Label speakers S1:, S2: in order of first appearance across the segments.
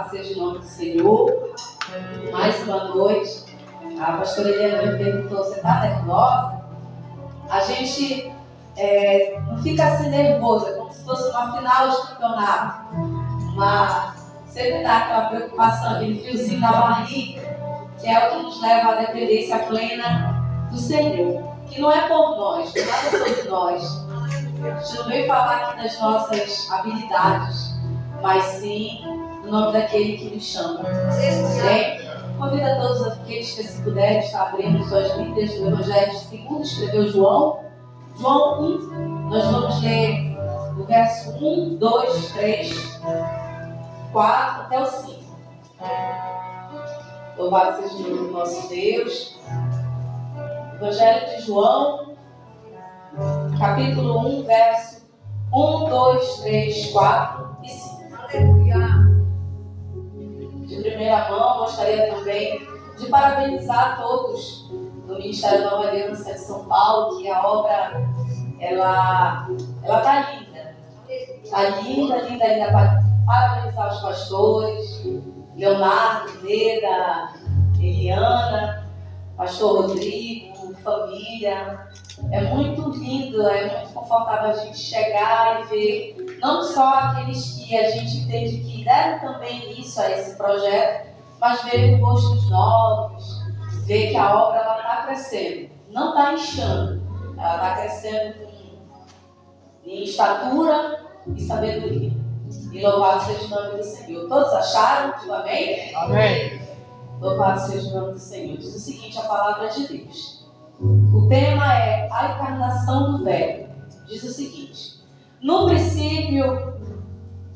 S1: Louvado seja o nome do Senhor. Mais uma noite. A pastora Helena me perguntou: você está nervosa? A gente não fica assim nervosa, como se fosse uma final de campeonato. Sempre dá aquela preocupação, aquele friozinho na barriga, que é o que nos leva à dependência plena do Senhor. Que não é por nós, não é nada sobre nós. A gente não veio falar aqui das nossas habilidades, mas sim no nome daquele que nos chama. Convido a todos aqueles que, se puderem, estar abrindo suas Bíblias do Evangelho segundo escreveu João. João 1, nós vamos ler o verso 1, 2, 3, 4 até o 5. Louvado seja o nome do nosso Deus. Evangelho de João, capítulo 1, verso 1, 2, 3, 4 e 5. Aleluia! De primeira mão, gostaria também de parabenizar a todos do Ministério Nova Aliança de São Paulo, que a obra, ela está linda. Está linda, linda, linda. Parabenizar os pastores, Leonardo, Leda, Eliana, pastor Rodrigo, família. É muito lindo, é muito confortável a gente chegar e ver não só aqueles que a gente entende que deram também início a esse projeto, mas ver rostos novos, ver que a obra está crescendo, não está inchando, ela está crescendo em estatura e sabedoria. E louvado seja o nome do Senhor. Todos acharam? Amém?
S2: Amém.
S1: Louvado seja o nome do Senhor. Diz o seguinte, a palavra de Deus. O tema é a encarnação do Verbo. Diz o seguinte: no princípio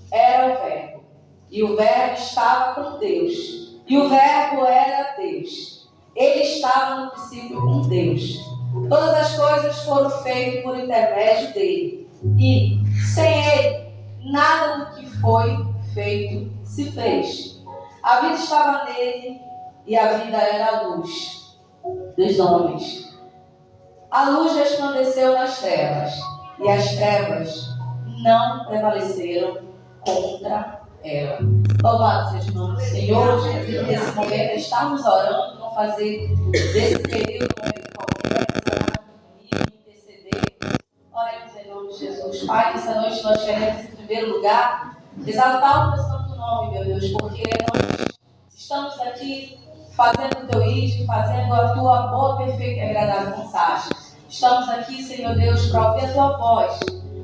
S1: era o Verbo, e o Verbo estava com Deus, e o Verbo era Deus. Ele estava no princípio com Deus. Todas as coisas foram feitas por intermédio dele, e sem ele nada do que foi feito se fez. A vida estava nele, e a vida era a luz dos homens. A luz resplandeceu nas trevas, e as trevas não prevaleceram contra ela. Louvado seja o nome do Senhor. Nesse momento estamos orando, não fazer desse período um momento qualquer, comigo, interceder. Oremos em nome de Jesus. Pai, nessa noite nós queremos, em primeiro lugar, exaltar o teu santo nome, meu Deus, porque nós estamos aqui fazendo o teu ídolo, fazendo a tua boa, perfeita e agradável mensagem. Estamos aqui, Senhor Deus, para ouvir a tua voz.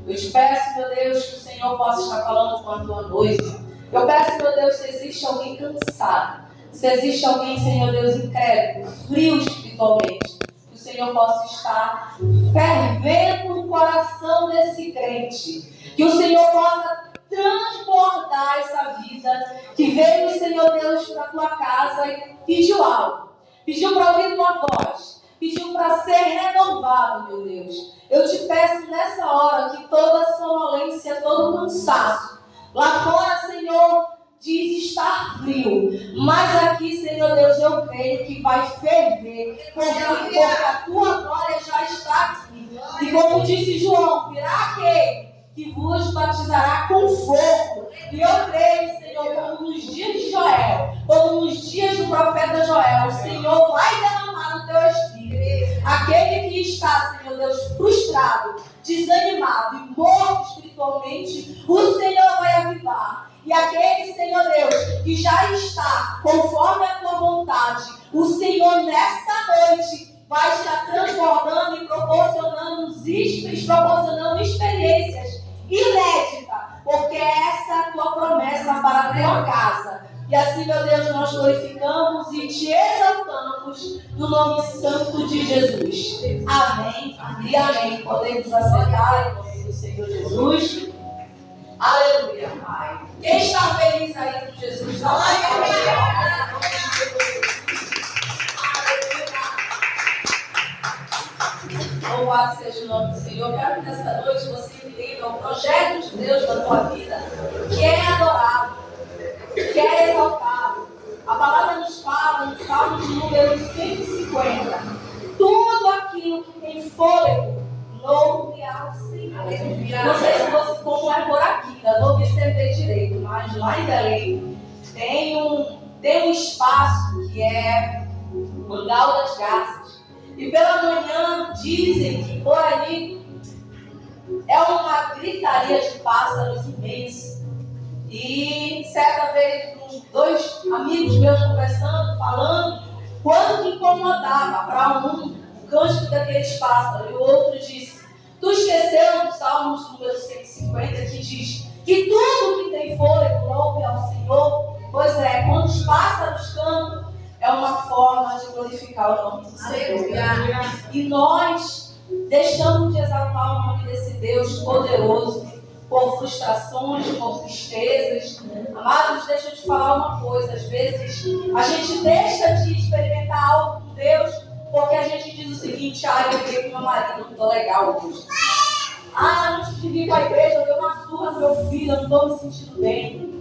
S1: Eu te peço, meu Deus, que o Senhor possa estar falando com a tua noiva. Eu peço, meu Deus, se existe alguém cansado, se existe alguém, Senhor Deus, incrédulo, frio espiritualmente, que o Senhor possa estar fervendo o coração desse crente, que o Senhor possa transbordar essa vida que veio, Senhor Deus, para a tua casa e pediu algo, pediu para ouvir tua voz, pediu para ser renovado, meu Deus. Eu te peço nessa hora que toda sonolência, todo cansaço, lá fora, Senhor, diz estar frio, mas aqui, Senhor Deus, eu creio que vai ferver, porque a tua glória já está aqui. E como disse João, virá aquele que vos batizará com fogo. E eu creio, Senhor, como nos dias de Joel, como nos dias do profeta Joel, o Senhor vai derramar o teu Espírito. Aquele que está, Senhor Deus, frustrado, desanimado e morto espiritualmente, o Senhor vai avivar. E aquele, Senhor Deus, que já está conforme a tua vontade, o Senhor nesta noite vai estar transbordando e proporcionando experiências inéditas, porque essa é a tua promessa para a tua casa. E assim, meu Deus, nós glorificamos e te exaltamos no nome santo de Jesus. Amém e amém. Podemos aceitar em nome do Senhor Jesus. Aleluia, Pai. Quem está feliz aí com Jesus? Dá uma aleluia. Louvado seja o nome do Senhor. Eu quero que nessa noite você entenda o projeto de Deus na tua vida, que é adorado, que é exaltado. A palavra nos fala no Salmo de número 150. Tudo aquilo que tem fôlego, louve ao Senhor. Não sei se você como é por aqui, ainda não observei direito, mas lá em Belém tem espaço que é Mangal das Garças. E pela manhã dizem que por ali é uma gritaria de pássaros imensa. E certa vez, com dois amigos meus conversando, falando, quanto que incomodava para um o cântico daqueles pássaros. E o outro disse: tu esqueceu do Salmos número 150 que diz que tudo que tem fôlego louve ao Senhor? Pois é, quando os pássaros cantam, é uma forma de glorificar o nome do Senhor. E nós deixamos de exaltar o nome desse Deus poderoso por frustrações, por tristezas. Amados, deixa eu te falar uma coisa. Às vezes a gente deixa de experimentar algo com Deus porque a gente diz o seguinte: eu briguei com meu marido, não estou legal hoje. Antes de vir para a igreja, eu dei uma surra no meu filho, eu não estou me sentindo bem.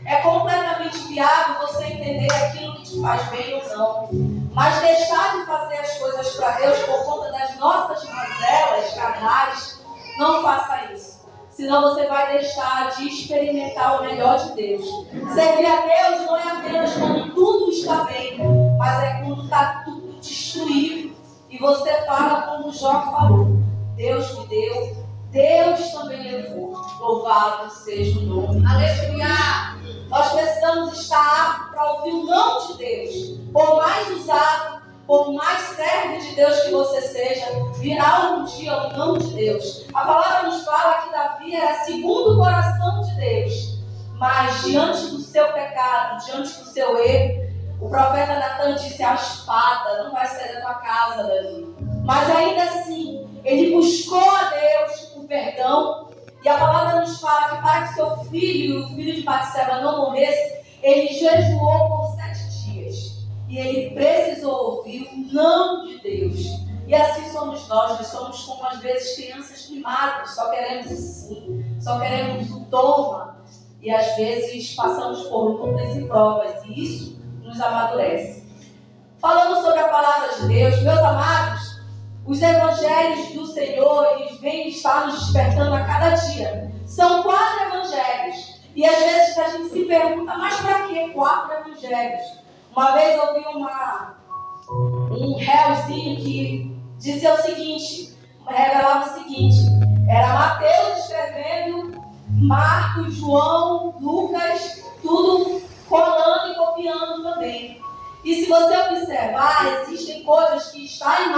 S1: É completamente viável você entender aquilo que te faz bem ou não. Mas deixar de fazer as coisas para Deus por conta das nossas mazelas carnais, não faça isso. Senão você vai deixar de experimentar o melhor de Deus. Servir a Deus não é apenas quando tudo está bem, mas é quando está tudo destruído. E você fala como Jó falou: Deus me deu, Deus também levou. Louvado seja o nome. Aleluia! Nós precisamos estar aptos para ouvir o não de Deus. Por mais usado, por mais servo de Deus que você seja, virá um dia o não de Deus. A palavra nos fala que Davi era segundo o coração de Deus. Mas diante do seu pecado, diante do seu erro, o profeta Natan disse: a espada não vai sair da tua casa, Davi. Mas ainda assim, ele buscou a Deus o perdão. E a palavra nos fala que para que seu filho, o filho de Batseba, não morresse, ele jejuou por 7 dias. E ele precisou ouvir o não de Deus. E assim somos nós somos como às vezes crianças mimadas, só queremos o sim, só queremos o toma. E às vezes passamos por lutas e provas, e isso nos amadurece. Falando sobre a palavra de Deus, meus amados, os evangelhos do Senhor, eles vêm estar nos despertando a cada dia. São 4 evangelhos. E às vezes a gente se pergunta: mas para que 4 evangelhos? Uma vez eu vi um réuzinho que dizia o seguinte, revelava o seguinte: era Mateus escrevendo, Marcos, João, Lucas, tudo colando e copiando também. E se você observar, existem coisas que está em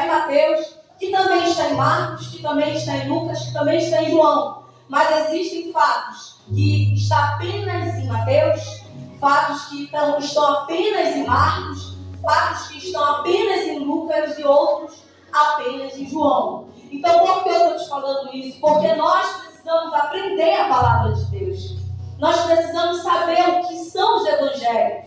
S1: Mateus, que também está em Marcos, que também está em Lucas, que também está em João. Mas existem fatos que estão apenas em Mateus, fatos que estão apenas em Marcos, fatos que estão apenas em Lucas e outros apenas em João. Então, por que eu estou te falando isso? Porque nós precisamos aprender a palavra de Deus. Nós precisamos saber o que são os evangelhos.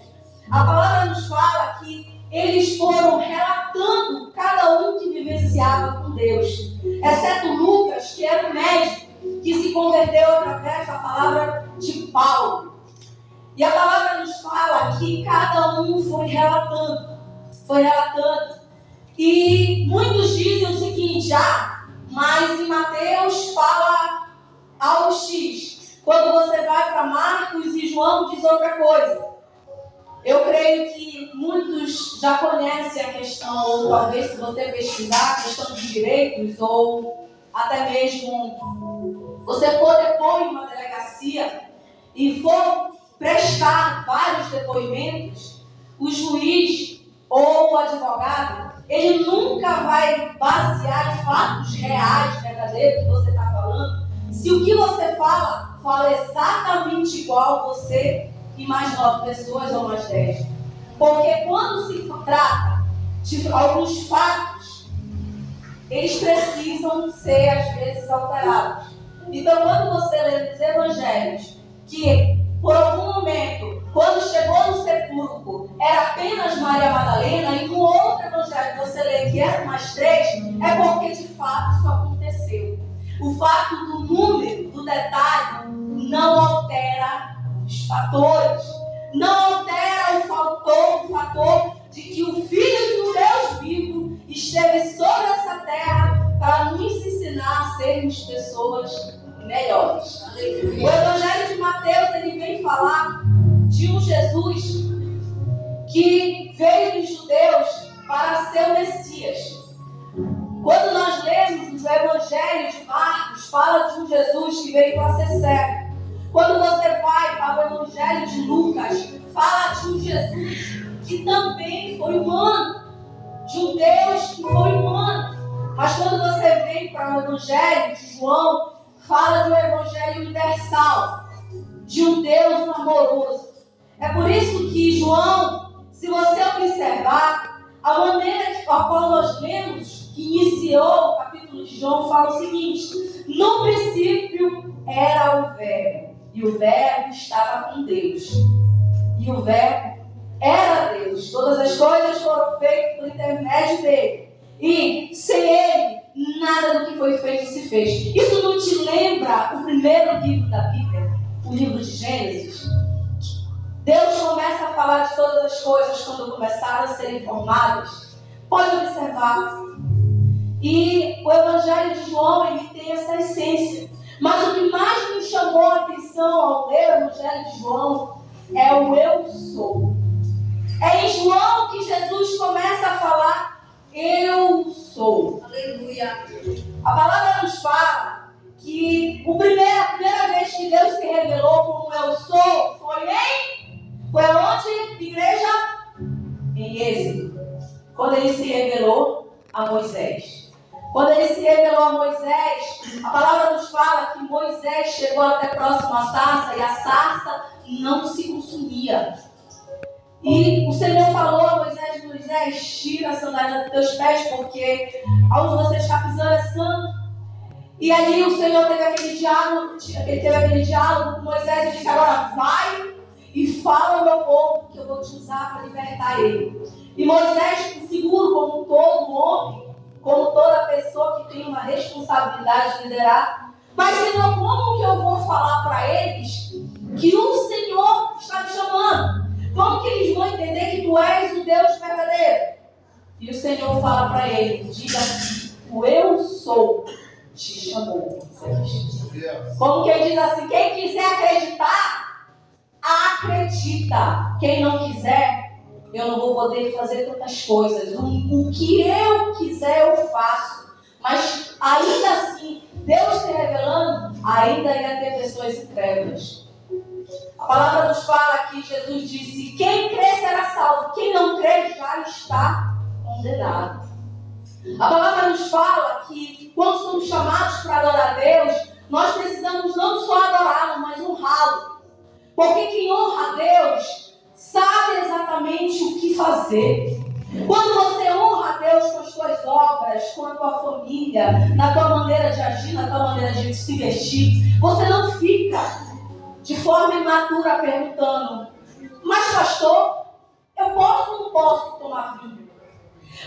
S1: A palavra nos fala que eles foram relatando cada um que vivenciava com Deus. Exceto Lucas, que era um médico, que se converteu através da palavra de Paulo. E a palavra nos fala que cada um foi relatando. E muitos dizem o seguinte: mas em Mateus fala algo X. Quando você vai para Marcos e João diz outra coisa. Eu creio que muitos já conhecem a questão, ou talvez se você pesquisar, a questão de direitos, ou até mesmo você for depor em uma delegacia e for prestar vários depoimentos, o juiz ou o advogado, ele nunca vai basear em fatos reais, verdadeiros, que você está falando, se o que você fala exatamente igual você e mais 9 pessoas ou mais 10. Porque quando se trata de alguns fatos, eles precisam ser, às vezes, alterados. Então, quando você lê os evangelhos, que por algum momento, quando chegou no sepulcro, era apenas Maria Madalena, e no outro evangelho você lê que eram mais 3, é porque de fato isso aconteceu. O fato do número, do detalhe, não altera os fatores. Não altera o fator de que o Filho do Deus vivo esteve sobre essa terra para nos ensinar a sermos pessoas melhores. O Evangelho de Mateus, ele vem falar de um Jesus Jesus, que veio dos judeus para ser o Messias. Quando nós lemos o Evangelho de Marcos, fala de um Jesus que veio para ser cego. Quando você vai para o Evangelho de Lucas, fala de um Jesus que também foi humano, de um Deus que foi humano. Mas quando você vem para o Evangelho de João, fala de um Evangelho universal, de um Deus amoroso. É por isso que João, se você observar, a maneira a qual nós lemos, que iniciou o capítulo de João, fala o seguinte: no princípio era o Verbo, e o Verbo estava com Deus, e o Verbo era Deus. Todas as coisas foram feitas por intermédio dele, e sem ele, nada do que foi feito se fez. Isso não te lembra o primeiro livro da Bíblia, o livro de Gênesis? Deus começa a falar de todas as coisas quando começaram a serem formadas. Pode observar. E o Evangelho de João, ele tem essa essência. Mas o que mais me chamou a atenção ao ler o Evangelho de João é o eu sou. É em João que Jesus começa a falar eu sou. Aleluia. A palavra nos fala que a primeira vez que Deus se revelou como eu sou foi onde? Igreja? Em Êxodo. Quando ele se revelou a Moisés. Quando ele se revelou a Moisés, a palavra nos fala que Moisés chegou até próximo à sarça e a sarça não se consumia. E o Senhor falou a Moisés: Moisés, tira a sandália dos teus pés, porque aonde você está pisando é santo. E ali o Senhor teve aquele diálogo com Moisés e disse: agora vai e fala ao meu povo que eu vou te usar para libertar ele. E Moisés, seguro como todo homem, como toda pessoa que tem uma responsabilidade de liderar: mas Senhor, como que eu vou falar para eles que o Senhor está me chamando? Como que eles vão entender que tu és o Deus verdadeiro? E o Senhor fala para ele: diga que o eu sou te chamou. Como que ele diz assim: quem quiser acreditar, acredita. Quem não quiser, eu não vou poder fazer tantas coisas. O que eu quiser eu faço. Mas ainda assim, Deus se revelando, ainda ia ter pessoas incrédulas. A palavra nos fala que Jesus disse: quem crê será salvo, quem não crê já está condenado. A palavra nos fala que quando somos chamados para adorar a Deus, nós precisamos não só adorá-lo, mas honrá-lo. Porque quem honra a Deus sabe exatamente o que fazer. Quando você honra a Deus com as tuas obras, com a tua família, na tua maneira de agir, na tua maneira de se vestir, você não fica de forma imatura perguntando: mas pastor, eu posso ou não posso tomar vinho?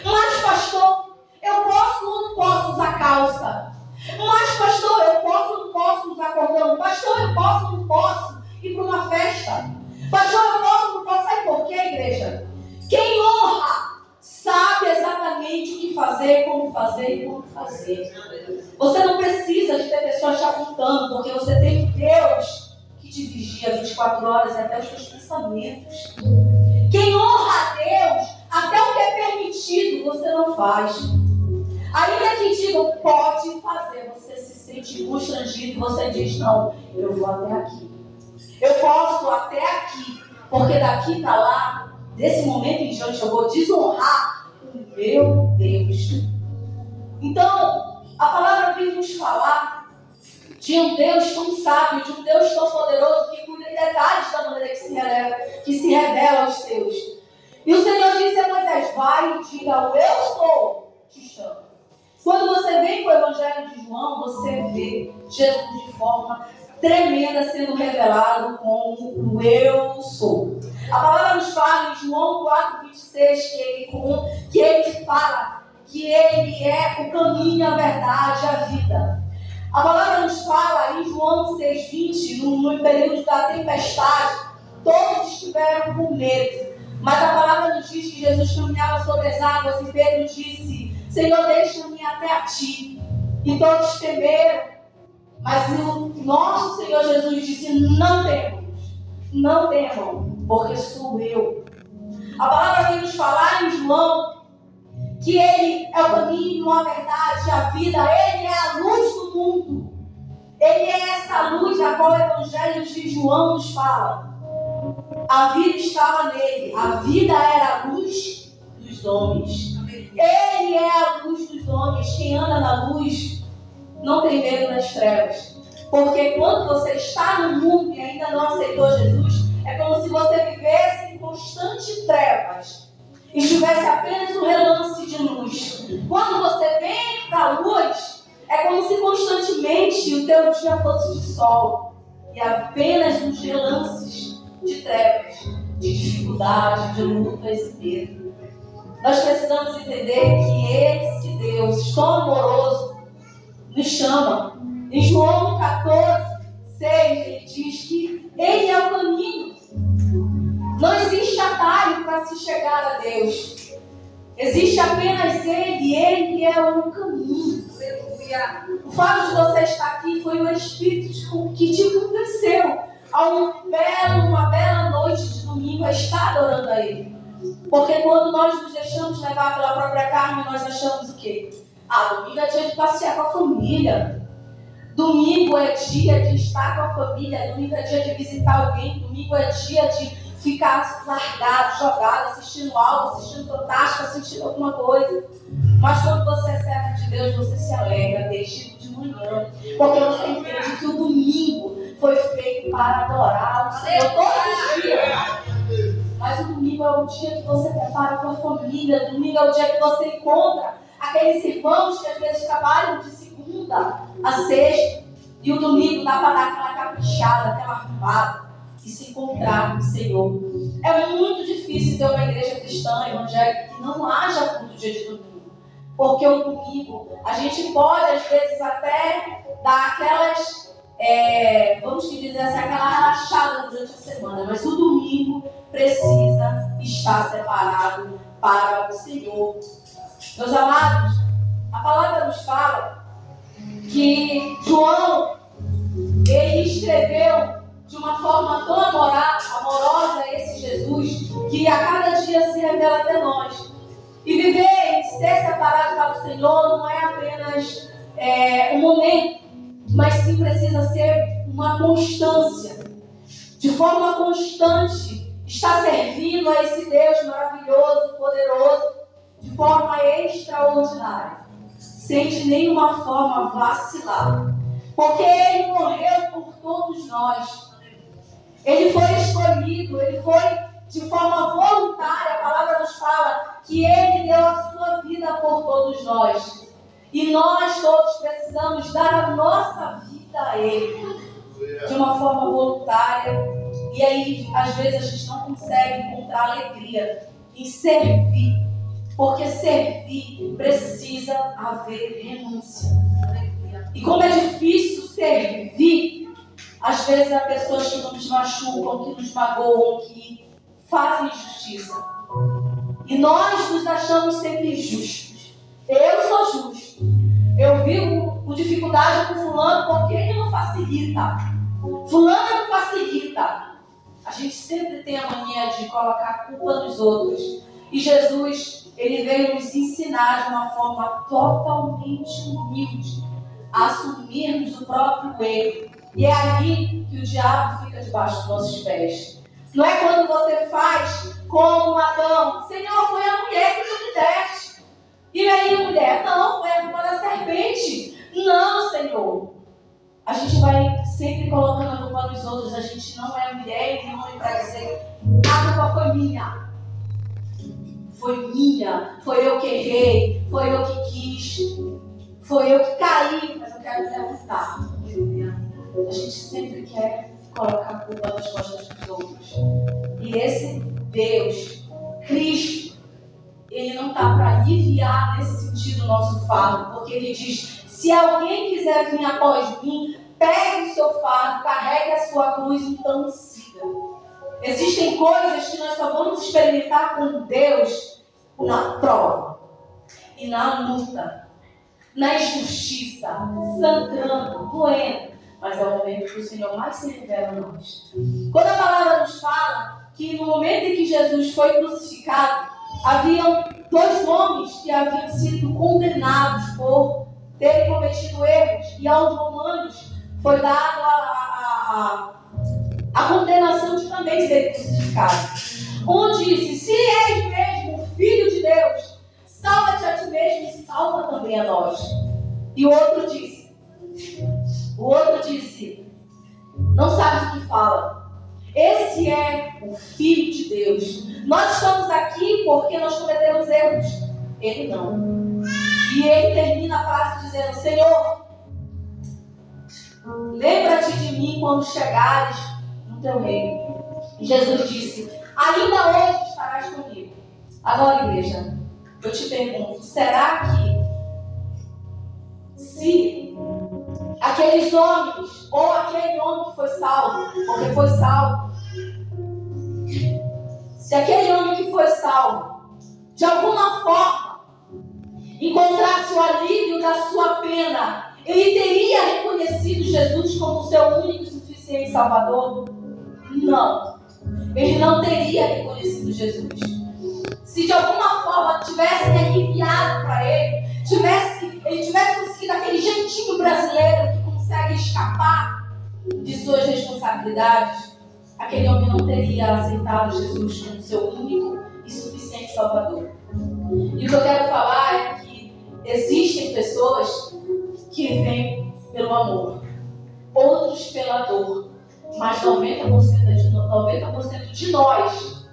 S1: Mas pastor, eu posso ou não posso usar calça? Mas pastor, eu posso ou não posso usar cordão? Pastor, eu posso ou não posso ir para uma festa? Pastor, eu posso ou não posso? Sabe por quê, igreja? Quem honra sabe exatamente o que fazer, como fazer e como fazer. Você não precisa de ter pessoas te apontando, porque você tem Deus que te vigia 24 horas e até os teus pensamentos. Quem honra a Deus, até o que é permitido, você não faz. Ainda que digam, pode fazer, você se sente constrangido e você diz: não, eu vou até aqui. Eu posso até aqui, porque daqui para lá, desse momento em diante, eu vou desonrar o meu Deus. Então, a palavra vem nos falar de um Deus tão sábio, de um Deus tão poderoso, que cuida em detalhes da maneira que se revela aos seus. E o Senhor disse a Moisés: vai e diga, o eu sou, te chamo. Quando você vem para o Evangelho de João, você vê Jesus de forma tremenda sendo revelado como o eu sou. A palavra nos fala em João 4,26 que ele fala que ele é o caminho, a verdade, a vida. A palavra nos fala em João 6,20, no período da tempestade, todos estiveram com medo. Mas a palavra nos diz que Jesus caminhava sobre as águas e Pedro disse: Senhor, deixa-me até a ti. E todos temeram. Mas o nosso Senhor Jesus disse: não temos. não temam, porque sou eu. A palavra vem nos falar em João que Ele é o caminho, a verdade, a vida. Ele é a luz do mundo. Ele é essa luz a qual o Evangelho de João nos fala. A vida estava nele. A vida era a luz dos homens. Ele é a luz dos homens. Quem anda na luz não tem medo das trevas. Porque quando você está no mundo e ainda não aceitou Jesus, é como se você vivesse em constante trevas e tivesse apenas um relance de luz. Quando você vem para a luz, é como se constantemente o teu dia fosse de sol e apenas uns relances de trevas, de dificuldade, de lutas e medo. Nós precisamos entender que esse Deus tão amoroso nos chama. Em João 14, 6, ele diz que Ele é o caminho. Não existe atalho para se chegar a Deus. Existe apenas Ele. Ele é o caminho. O fato de você estar aqui foi o Espírito que te convenceu a uma bela noite de domingo a estar adorando a Ele. Porque quando nós nos deixamos levar pela própria carne, nós achamos o quê? Domingo é dia de passear com a família. Domingo é dia de estar com a família. Domingo é dia de visitar alguém. Domingo é dia de ficar largado, jogado, assistindo algo, assistindo fantástico, assistindo alguma coisa. Mas quando você é servo de Deus, você se alegra desde de manhã. Porque você entende que o domingo foi feito para adorar o Senhor todos os dias. Mas o domingo é o dia que você prepara com a família. O domingo é o dia que você encontra aqueles irmãos que às vezes trabalham de segunda a sexta. E o domingo dá para dar aquela caprichada, aquela arrumada e se encontrar com o Senhor. É muito difícil ter uma igreja cristã evangélica que não haja culto dia de domingo. Porque o domingo a gente pode às vezes até dar aquelas, vamos dizer assim, aquela relaxada durante a semana. Mas o domingo precisa estar separado para o Senhor. Meus amados, a palavra nos fala que João, ele escreveu de uma forma tão amorosa esse Jesus, que a cada dia se revela até nós. E viver e ser separado para o Senhor não é apenas um momento, mas sim precisa ser uma constância. De forma constante, estar servindo a esse Deus maravilhoso, poderoso, de forma extraordinária, sem de nenhuma forma vacilar. Porque Ele morreu por todos nós. Ele foi escolhido, Ele foi de forma voluntária. A palavra nos fala que Ele deu a sua vida por todos nós. E nós todos precisamos dar a nossa vida a Ele, de uma forma voluntária. E aí, às vezes, a gente não consegue encontrar alegria em servir. Porque servir precisa haver renúncia. E como é difícil servir, às vezes há pessoas que nos machucam, que nos magoam, que fazem injustiça. E nós nos achamos sempre justos. Eu sou justo. Eu vivo com dificuldade com fulano porque ele não facilita. Fulano não facilita. A gente sempre tem a mania de colocar a culpa nos outros. E Jesus, Ele veio nos ensinar de uma forma totalmente humilde a assumirmos o próprio erro. E é ali que o diabo fica debaixo dos nossos pés. Não é quando você faz como Adão. Senhor, foi a mulher que tu me deste. E aí a mulher, não, foi a culpa da serpente. Não, Senhor. A gente vai sempre colocando a culpa nos outros. A gente não é mulher e nem homem para dizer a culpa foi minha. Foi minha, foi eu que errei, foi eu que quis, foi eu que caí, mas eu quero me levantar. A gente sempre quer colocar a culpa nas costas dos outros. E esse Deus, Cristo, Ele não está para aliviar nesse sentido o nosso fardo, porque Ele diz, se alguém quiser vir após mim, pegue o seu fardo, carregue a sua cruz, então siga. Existem coisas que nós só vamos experimentar com Deus na prova e na luta, na injustiça, sangrando, doendo, mas é o momento que o Senhor mais se revela a nós. Quando a palavra nos fala que no momento em que Jesus foi crucificado, haviam 2 homens que haviam sido condenados por terem cometido erros, e aos romanos foi dado a condenação de também ser crucificado. Um disse: se és mesmo o Filho de Deus, salva-te a ti mesmo e salva também a nós. E o outro disse, não sabe o que fala. Esse é o Filho de Deus. Nós estamos aqui porque nós cometemos erros. Ele não. E ele termina a frase dizendo: Senhor, lembra-te de mim quando chegares no teu reino. E Jesus disse: ainda hoje estarás comigo. Agora, igreja, eu te pergunto, será que se aqueles homens, ou aquele homem que foi salvo, porque foi salvo, se aquele homem que foi salvo, de alguma forma, encontrasse o alívio da sua pena, ele teria reconhecido Jesus como seu único e suficiente Salvador? Não. Ele não teria reconhecido Jesus. Se de alguma forma tivessem aliviado para ele tivesse conseguido aquele jeitinho brasileiro que consegue escapar de suas responsabilidades, aquele homem não teria aceitado Jesus como seu único e suficiente Salvador. E o que eu quero falar é que existem pessoas que vêm pelo amor, outros pela dor, mas 90% de nós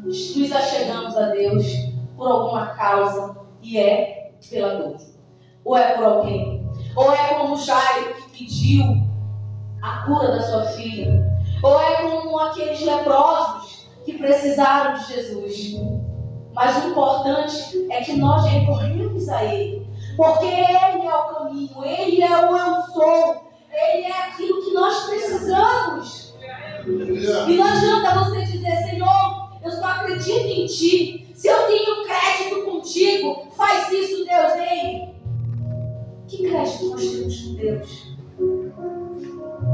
S1: nos achegamos a Deus por alguma causa, e é pela dor. Ou é por alguém, ou é como Jairo, que pediu a cura da sua filha, ou é como aqueles leprosos que precisaram de Jesus. Mas o importante é que nós recorremos a Ele, porque Ele é o caminho, Ele é o eu sou, Ele é aquilo que nós precisamos. E não adianta você dizer: Senhor, eu só acredito em Ti. Se eu tenho crédito contigo, faz isso, Deus. Ei, que crédito nós temos com Deus?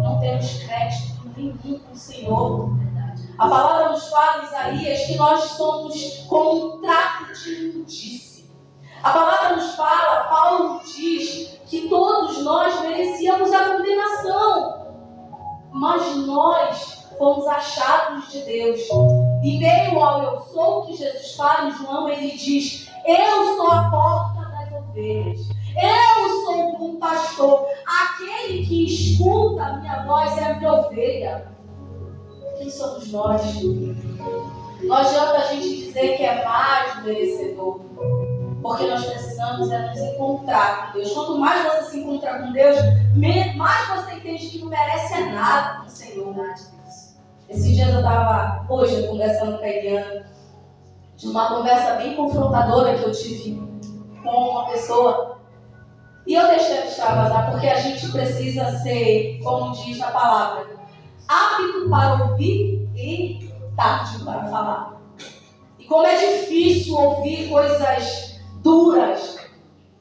S1: Não temos crédito nenhum com o Senhor. A palavra nos fala, Isaías, que nós somos como um trapo de imundície. A palavra nos fala, Paulo diz, que todos nós merecíamos a condenação, mas nós fomos achados de Deus. E meio ao eu sou que Jesus fala em João, ele diz: eu sou a porta das ovelhas, eu sou o bom pastor, aquele que escuta a minha voz é a minha ovelha. Quem somos nós? Não adianta a gente dizer que é mais do merecedor, porque nós precisamos nos encontrar com Deus. Quanto mais você se encontrar com Deus, mais você entende que não merece nada com o Senhor. Esses dias eu estava, hoje, conversando com a Eliana, de uma conversa bem confrontadora que eu tive com uma pessoa, e eu deixei ela extravasar, porque a gente precisa ser, como diz a palavra, apto para ouvir e tardio para falar. E como é difícil ouvir coisas duras,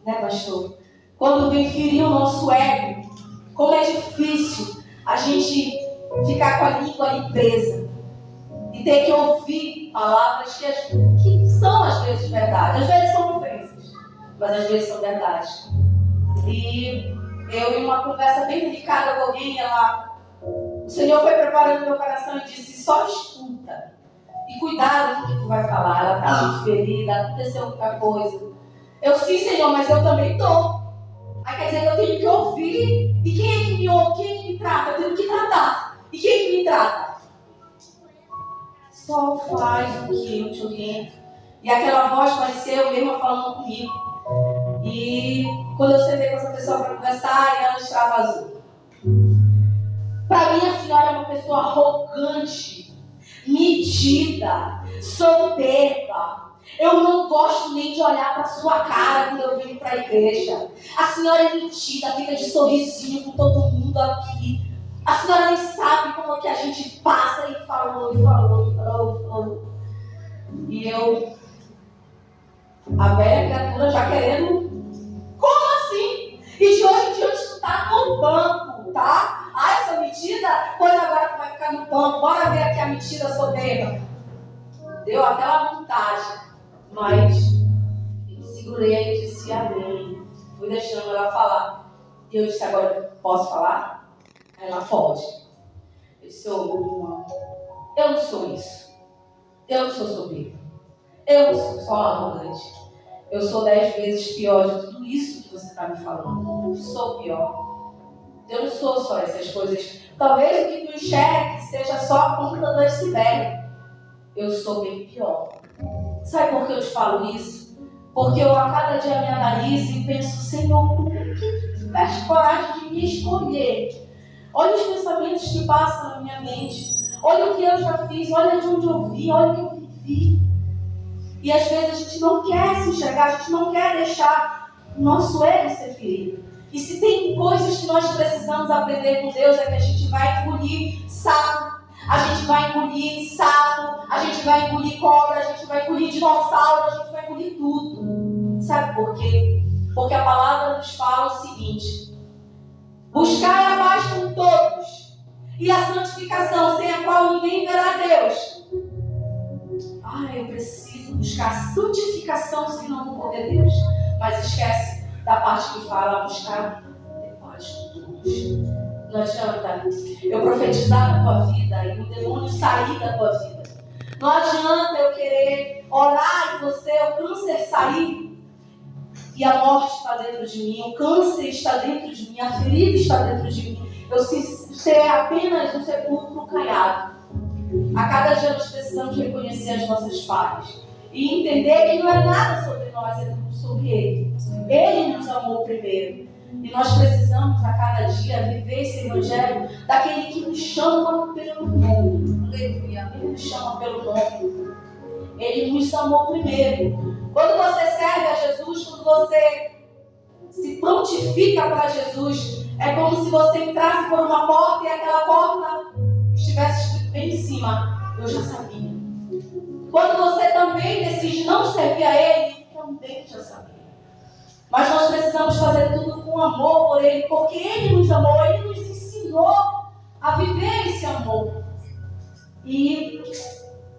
S1: né, pastor? Quando vem ferir o nosso ego, como é difícil a gente ficar com a língua ali presa e ter que ouvir palavras que são às vezes verdade. Às vezes são ofensas, mas às vezes são verdade. E eu, em uma conversa bem delicada com alguém, o Senhor foi preparando meu coração e disse: só escuta e cuidado com o que tu vai falar. Ela está muito ferida, aconteceu muita coisa. Eu, sim, Senhor, mas eu também estou. Aí quer dizer que eu tenho que ouvir. E quem é que me ouve? Quem é que me trata? Eu tenho que tratar. E quem é que me trata? Só faz o que eu te oriento. E aquela voz pareceu eu mesma falando comigo. E quando eu sentei com essa pessoa para conversar, ela extravasou. Para mim, a senhora é uma pessoa arrogante, medida, soberba. Eu não gosto nem de olhar para sua cara quando eu venho para a igreja. A senhora é metida, fica de sorrisinho com todo mundo aqui. A senhora nem sabe como é que a gente passa e falou. E eu, a velha criatura já querendo, como assim? E de hoje em diante tu tá no banco, tá? bora ver aqui a mentira soberba. Deu aquela vontade, mas eu segurei e disse amém. Fui deixando ela falar. E eu disse, agora, posso falar? Ela pode. Eu disse, irmão, eu não sou isso. Eu não sou soberba. Eu não sou só arrogante. Eu sou 10 vezes pior de tudo isso que você está me falando. Eu sou pior. Eu não sou só essas coisas. Talvez o que tu enxergue seja só a ponta do iceberg. Eu sou bem pior. Sabe por que eu te falo isso? Porque eu a cada dia me analiso e penso, Senhor, por que tu tiveste coragem de me escolher? Olha os pensamentos que passam na minha mente. Olha o que eu já fiz, olha de onde eu vim, olha o que eu vivi. E às vezes a gente não quer se enxergar, a gente não quer deixar o nosso ego ser ferido. E se tem coisas que nós precisamos aprender com Deus, é que a gente vai engolir sapo, a gente vai engolir sapo, a gente vai engolir cobra, a gente vai engolir dinossauro, a gente vai engolir tudo. Sabe por quê? Porque a palavra nos fala o seguinte: buscai a paz com todos e a santificação, sem a qual ninguém verá Deus. Eu preciso buscar a santificação, senão não vou ver Deus. Mas esquece da parte que fala buscar paz com todos. Não adianta eu profetizar na tua vida e o demônio sair da tua vida. Não adianta eu querer orar em você, o câncer sair e a morte está dentro de mim, o câncer está dentro de mim, a ferida está dentro de mim. Eu ser apenas um sepulcro caiado. A cada dia nós precisamos reconhecer as nossas falhas e entender que não é nada sobre nós, é tudo sobre Ele. Ele nos amou primeiro. E nós precisamos a cada dia viver esse evangelho daquele que nos chama pelo nome. Aleluia. Ele nos chama pelo nome. Ele nos amou primeiro. Quando você serve a Jesus, quando você se prontifica para Jesus, é como se você entrasse por uma porta e aquela porta estivesse escrito bem em cima: eu já sabia. Quando você também decide não servir a Ele, também já sabia. Mas nós precisamos fazer tudo com amor por Ele, porque Ele nos amou, Ele nos ensinou a viver esse amor. E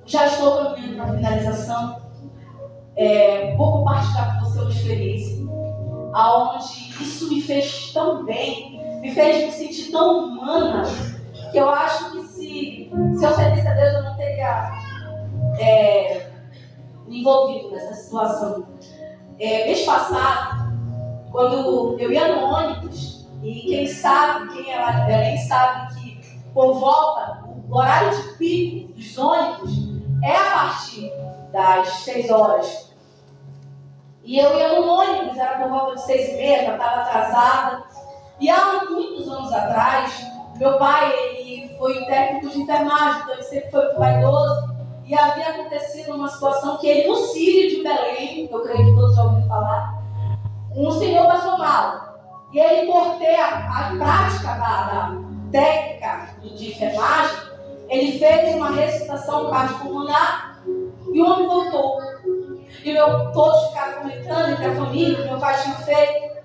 S1: já estou caminhando para a finalização. Vou compartilhar com você uma experiência onde isso me fez tão bem, me fez me sentir tão humana, que eu acho que se eu servisse a Deus, eu não teria me envolvido nessa situação. Mês passado, quando eu ia no ônibus, e quem é lá de Belém sabe que por volta, o horário de pico dos ônibus é a partir das 6 horas. E eu ia no ônibus, era por volta de 6h30, já estava atrasada. E há muitos anos atrás, meu pai ele foi técnico de enfermagem, então ele sempre foi muito vaidoso. E havia acontecido uma situação que ele, no Sírio de Belém, eu creio que todos já ouviram falar, um senhor passou mal. E ele, por ter a prática da técnica de enfermagem, ele fez uma ressuscitação cardiopulmonar e o homem voltou. E todos ficaram comentando entre a família que meu pai tinha feito.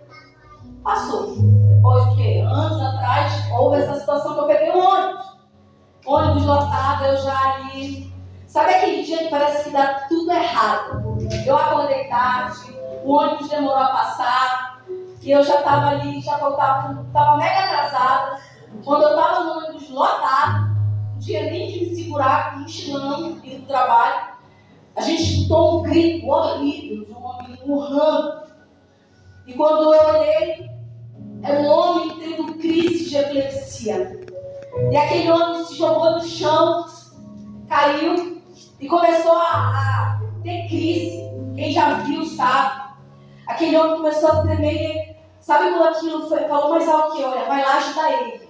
S1: Passou. Depois de anos atrás, houve essa situação que eu peguei um ônibus lotado, eu já ali. Sabe aquele dia que parece que dá tudo errado? Eu acordei tarde, o ônibus demorou a passar, e eu já estava ali, estava mega atrasada. Quando eu estava no ônibus lotado, não tinha nem de me segurar, cochilando, indo do trabalho, a gente escutou um grito horrível de um homem urrando. E quando eu olhei, era um homem tendo crise de epilepsia. E aquele homem se jogou no chão, caiu e começou a ter crise. Quem já viu sabe. Aquele homem começou a tremer. Sabe quando aquilo falou mais alto que eu? Olha, vai lá ajudar ele.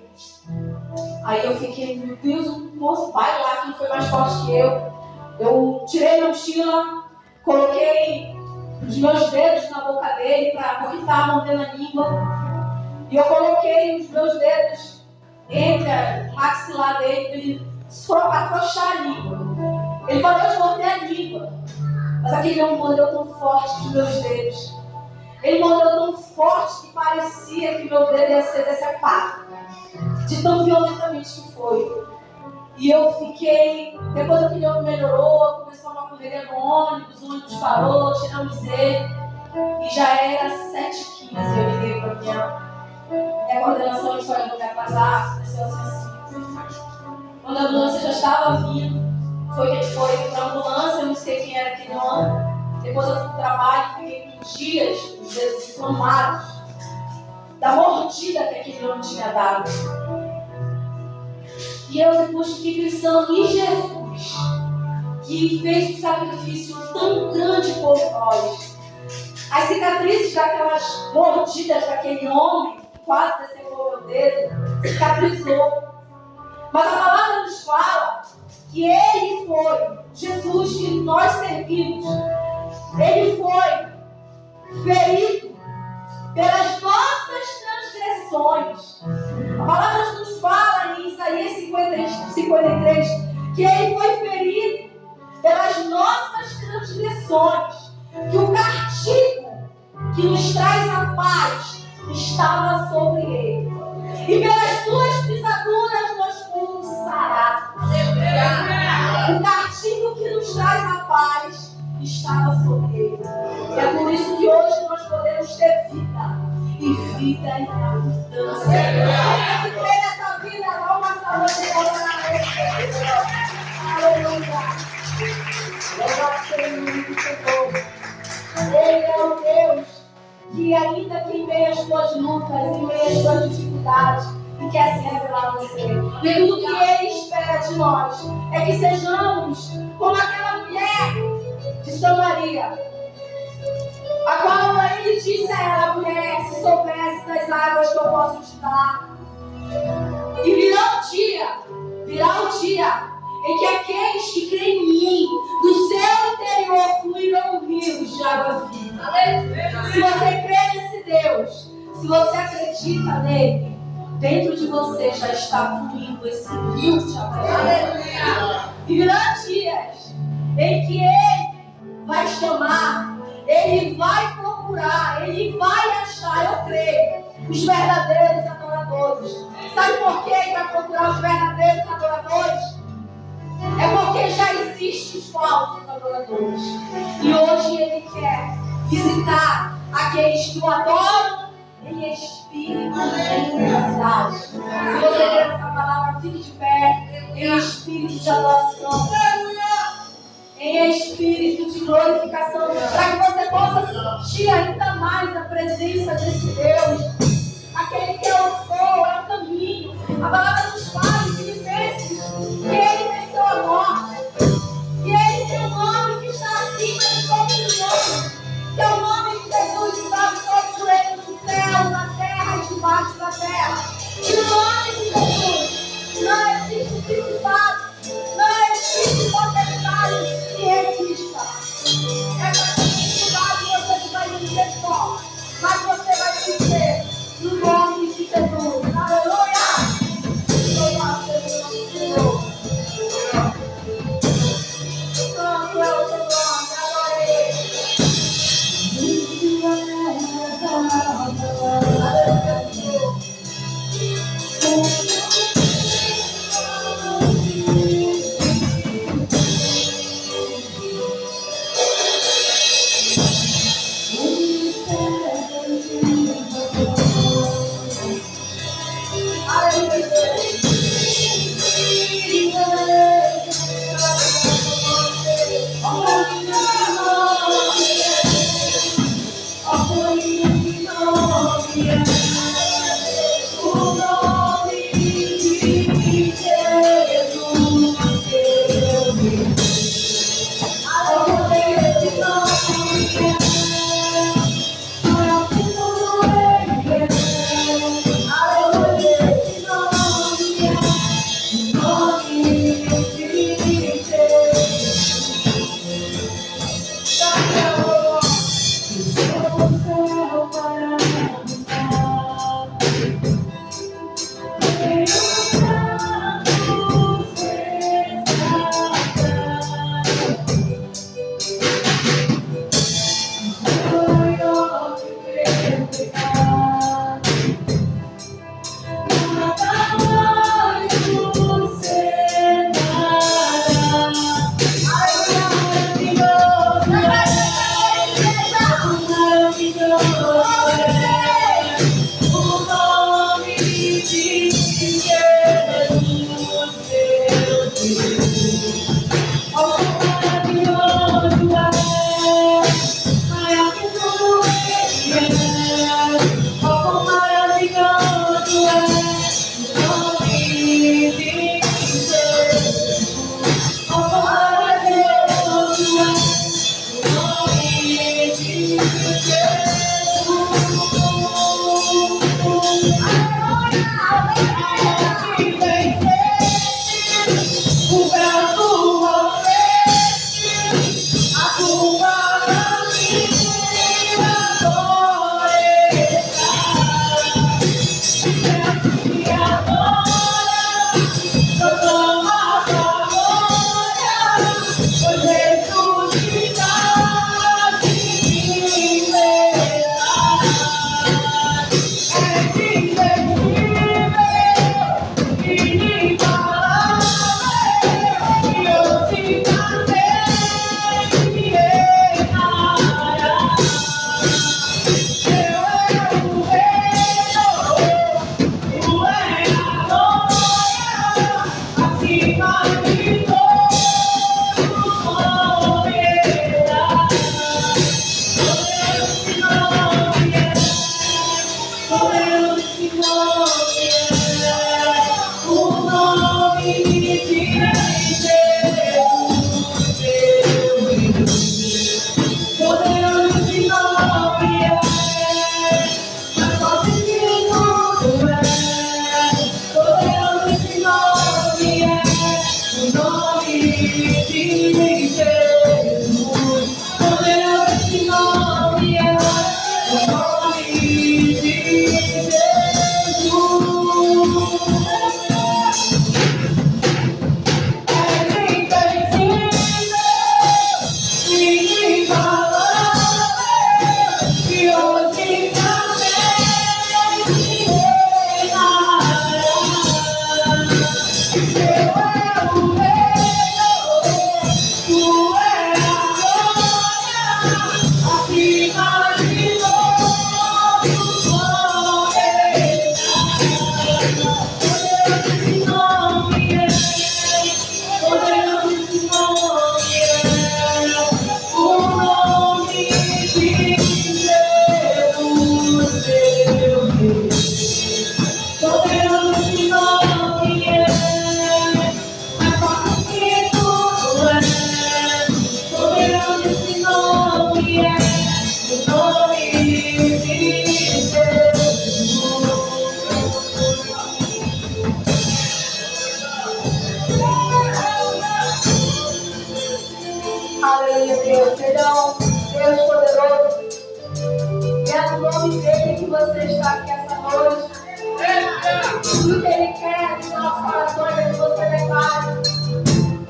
S1: Aí eu fiquei, meu Deus, o moço vai lá, que não foi mais forte que eu. Eu tirei minha mochila, coloquei os meus dedos na boca dele, porque estava mordendo a língua. E eu coloquei os meus dedos entre o maxilar dele, para ele afrouxar a língua. Ele parou de morder a língua. Mas aquele homem mordeu tão forte os meus dedos. Ele mordeu tão forte que parecia que meu dedo ia ser decepado. De tão violentamente que foi. E eu fiquei, depois aquele homem melhorou, começou uma correria no ônibus, o ônibus parou, tiramos ele. E já era 7h15, eu liguei para minha coordenação, isso olha, não me atrasar, começou assim. Quando a ambulância já estava vindo, foi que a gente foi para a ambulância, eu não sei quem era aquele homem. Depois eu fui para o trabalho, fiquei com dias, os dedos inflamados, da mordida que aquele homem tinha dado. E eu depois fiquei pensando em Jesus, que fez um sacrifício tão grande por nós. As cicatrizes daquelas mordidas daquele homem, que quase decepou meu dedo, cicatrizou. Mas a palavra nos fala que Ele foi, Jesus que nós servimos, Ele foi ferido pelas nossas transgressões. A palavra nos fala em Isaías 53 que Ele foi ferido pelas nossas transgressões, que o castigo que nos traz a paz estava sobre Ele, e pelas suas pisaduras nós fomos sarados. O castigo que nos traz a paz estava sobre Ele. E é por isso que hoje nós podemos ter vida, e vida em abundância. Você que crê nessa vida, dá uma salva de palmas na rede. Aleluia. Louvado seja o nome do Senhor. Ele é o Deus que, ainda que em meio às tuas lutas, em meio às tuas dificuldades, e quer se revelar a você. E tudo que Ele espera de nós é que sejamos como aquela mulher de Samaria, a qual Ele disse a ela: mulher, se soubesse das águas que eu posso te dar. E virá o dia em que aqueles que creem em mim, do seu interior fluirão rios de água viva. Se você crê nesse Deus, se você acredita nele, dentro de você já está fluindo esse rio de água viva. E virá dias em que Ele vai chamar, Ele vai procurar, Ele vai achar, eu creio, os verdadeiros adoradores. Sabe por que Ele vai procurar os verdadeiros adoradores? É porque já existem os falsos adoradores. E hoje Ele quer visitar aqueles que o adoram em espírito e em verdade. Se você quer essa palavra, fique de pé em espírito de adoração, em espírito de glorificação, para que você possa sentir ainda mais a presença desse Deus, aquele que é o sol, é o caminho. A palavra nos fala em Filipenses que Ele venceu a morte, que Ele tem um nome que está acima de todos os nomes, que é o nome de Jesus, que sabe todo o joelho no céu, na terra e debaixo da terra. E o nome de Jesus não existe principado, não existe potestade que resista. Essa dificuldade você vai viver só, mas você vai viver no nome de Jesus. Aleluia! Aleluia, Deus. Perdão, Deus poderoso. É no nome dele que você está aqui essa noite. Tudo que ele quer de nossos corações é que você declare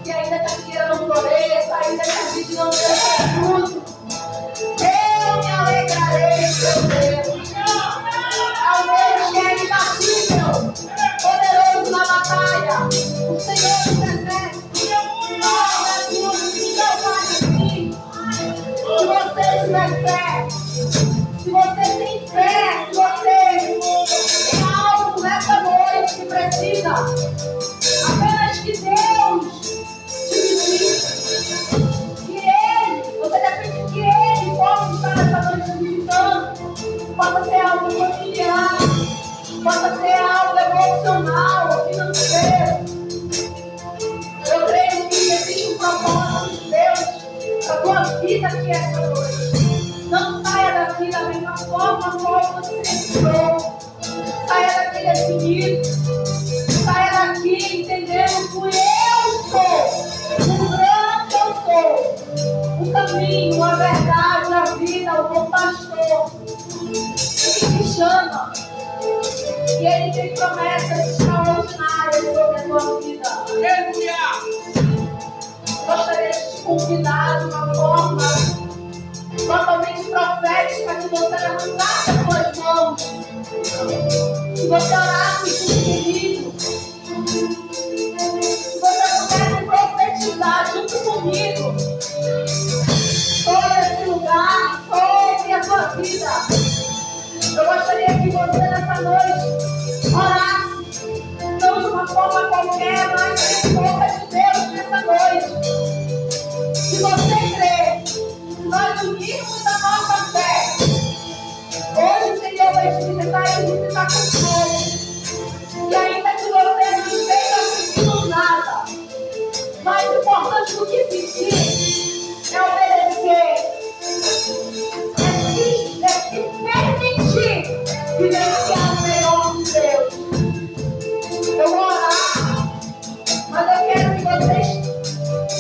S1: que ainda que a vida não floresça, ainda que a vida não dê fruto, eu me alegrarei em seu Deus. Ao Deus que é imbatível, poderoso na batalha, o Senhor dos exércitos, nós é tudo que não faz assim. Se você tiver fé, se você tem fé, se você tem algo nessa noite que precisa, apenas que Deus te visite, que Ele, você depende que Ele possa estar nessa noite te visitando, possa ser algo familiar, possa ser algo emocional, financeiro. Eu creio que existe um propósito de Deus para a tua vida aqui essa noite. Não saia daqui da mesma forma como você entrou. Saia daqui definido. Saia daqui entendendo que eu sou o grande eu sou. O caminho, a verdade, a vida, o bom pastor. Ele te chama. E Ele tem promessas extraordinárias sobre a tua vida. Aleluia! Gostaria de te convidar de uma forma totalmente profética, que você levantasse as suas mãos, que você orasse comigo, que você pudesse profetizar junto comigo sobre esse lugar, sobre a sua vida. Eu gostaria que você nessa noite orasse, não de uma forma qualquer, mas em boca de Deus nessa noite. Se você crê, nós unirmos a nossa fé. Hoje o Senhor vai te visitar e visitar com fogo. E ainda que você não esteja sentindo nada, mais importante do que sentir é obedecer. É se permitir vivenciar o melhor de Deus. Eu vou orar, mas eu quero que vocês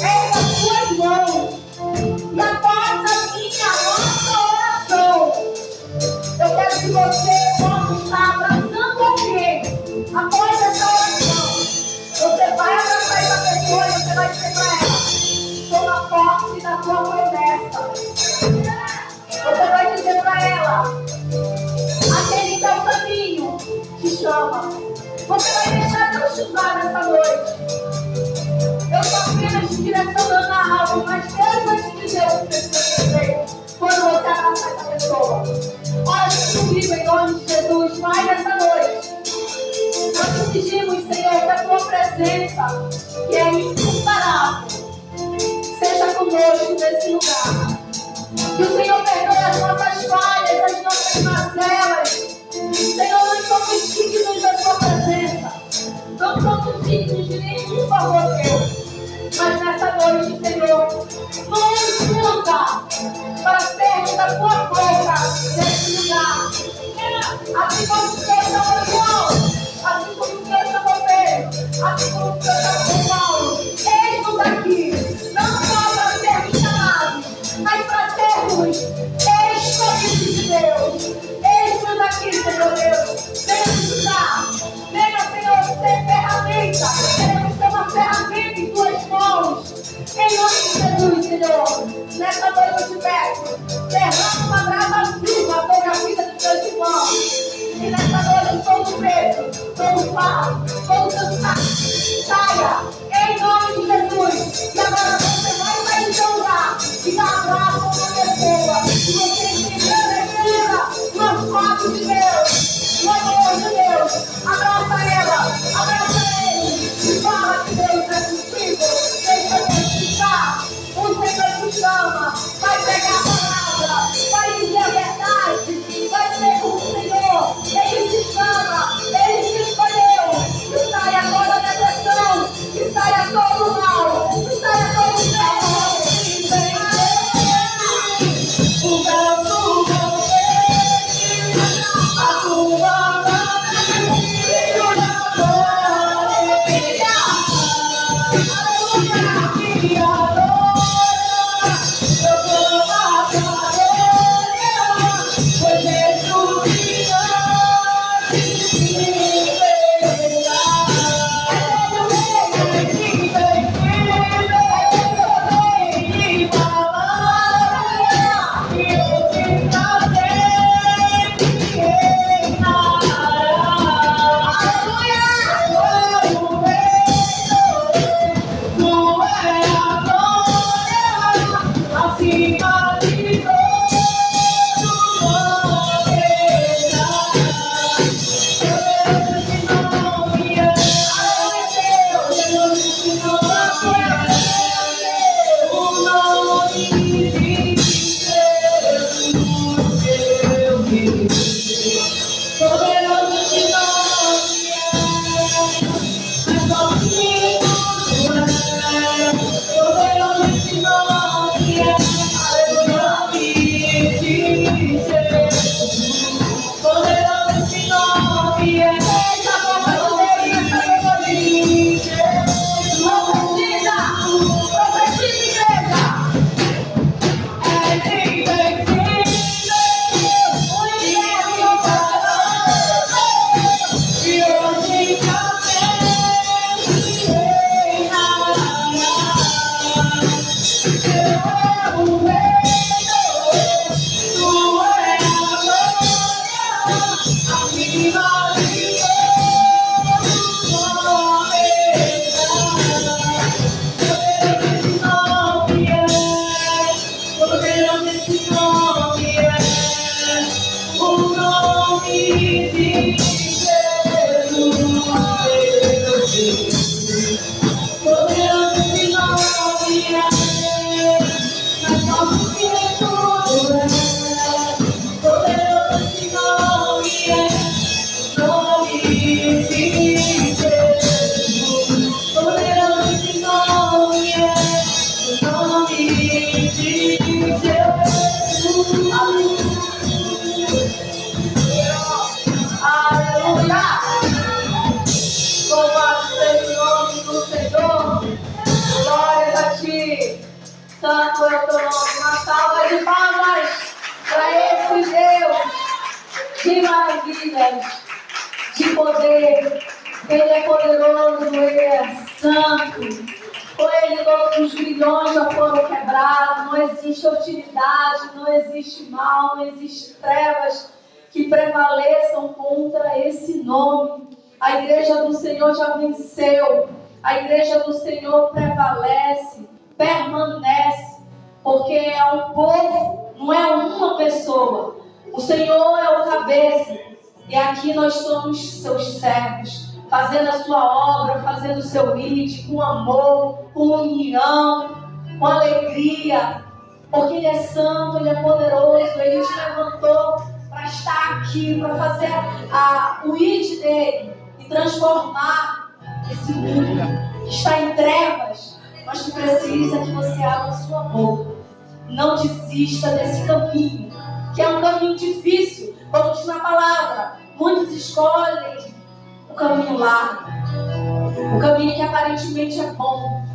S1: ergam as suas mãos. E após a minha nossa oração, eu quero que você possa estar abraçando alguém. Após essa oração, você vai abraçar essa pessoa e você vai dizer para ela: toma posse da tua promessa. Você vai dizer para ela: aquele teu caminho te chama. Você vai deixar Deus te usar nessa noite. Eu estou apenas te direcionando a algo, mas Deus vai te dizer o que precisa fazer quando você abraçar essa pessoa. Olha, comigo em nome de Jesus, Pai, nessa noite. Nós te pedimos, Senhor, que a tua presença, que é incomparável, seja conosco nesse lugar. Que o Senhor perdoe as nossas falhas, as nossas mazelas. Senhor, nós somos dignos da tua presença. Não somos dignos de nenhum favor teu. Mas nessa noite, Senhor, nos usa para sermos da tua boca nesse lugar. Assim como o Senhor chamou João, assim como o Senhor chamou Pedro, assim como o Senhor chamou Paulo. Eis-nos aqui, não só para sermos chamados, mas para sermos escolhidos de Deus. Eis-nos aqui, Senhor Deus. Venha nos usar. Venha, Senhor, ser ferramenta. Queremos ser uma ferramenta em tuas mãos. Em nome de Jesus, Senhor. Nessa noite eu te peço, derrama uma brava viva sobre a vida dos teus irmãos. E nessa noite todo preso, todo mal, todo cansado, saia. Em nome de Jesus. E agora você vai te usar e dar abraço a uma pessoa. E você precisa do foco de Deus, do amor de Deus. Abraça ela, abraça ele. E fala que Deus é possível. Deixa Deus ficar. O Senhor te chama. Vai pegar a palavra. Vai dizer a verdade. Vai ser com o Senhor. Ele te chama. Ele te escolheu. E sai agora da depressão. E saia todo o mal. E saia todo o mal. O meu a tua Santo é o teu nome. Uma salva de palmas para esse Deus de maravilhas, de poder. Ele é poderoso, Ele é santo. Com Ele todos os grilhões já foram quebrados. Não existe hostilidade, não existe mal, não existe trevas que prevaleçam contra esse nome. A igreja do Senhor já venceu. A igreja do Senhor prevalece, permanece, porque é um povo, não é uma pessoa. O Senhor é o cabeça, e aqui nós somos seus servos, fazendo a sua obra, fazendo o seu ID, com amor, com união, com alegria, porque Ele é santo, Ele é poderoso, Ele te levantou para estar aqui, para fazer o ID dele e transformar esse mundo que está em trevas, mas que precisa que você abra a sua boca. Não desista desse caminho, que é um caminho difícil, como diz na palavra. Muitos escolhem o caminho largo, o caminho que aparentemente é bom,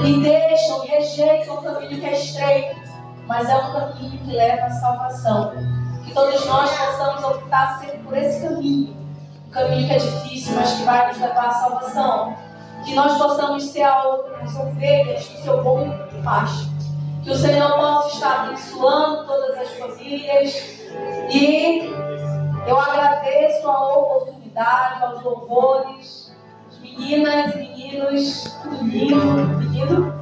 S1: e deixam, rejeitam o caminho que é estreito, mas é um caminho que leva à salvação. Que todos nós possamos optar sempre por esse caminho, um caminho que é difícil, mas que vai nos levar à salvação. Que nós possamos ser as ovelhas do seu bom pasto. Que o Senhor possa estar abençoando todas as famílias. E eu agradeço a oportunidade, aos louvores, meninas e meninos, tudo lindo,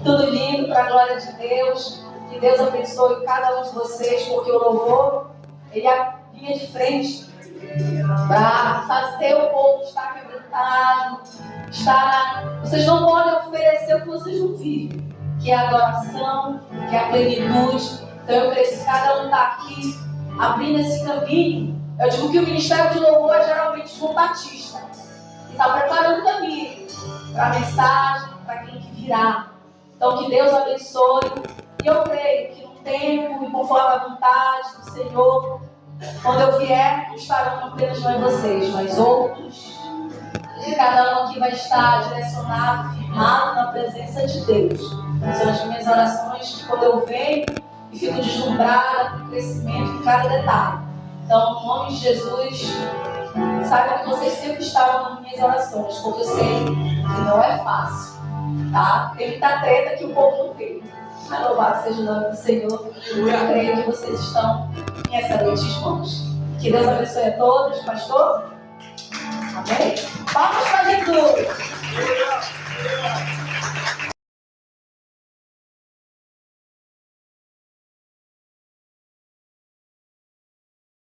S1: tudo lindo para a glória de Deus. Que Deus abençoe cada um de vocês, porque o louvor, ele vinha de frente para fazer o povo estar quebrantado, vocês não podem oferecer o que vocês não vivem, que é a adoração, que é a plenitude. Então eu creio que cada um está aqui abrindo esse caminho. Eu digo que o ministério de louvor é geralmente João Batista, que está preparando o caminho para a mensagem, para quem que virá. Então que Deus abençoe. E eu creio que no tempo e conforme a vontade do Senhor, quando eu vier, não estarão apenas vocês, mas outros. E cada um aqui vai estar direcionado, firmado na presença de Deus. São as minhas orações que quando eu venho e fico deslumbrada com o crescimento de cada detalhe. Então, no nome de Jesus, saiba que vocês sempre estarão nas minhas orações, porque eu sei que não é fácil, tá? Tem muita treta que o povo não vê. Mas louvado seja o nome do Senhor. Eu creio que vocês estão em excelentes mãos. Que Deus abençoe a todos, pastor. Amém? Palmas para Jesus.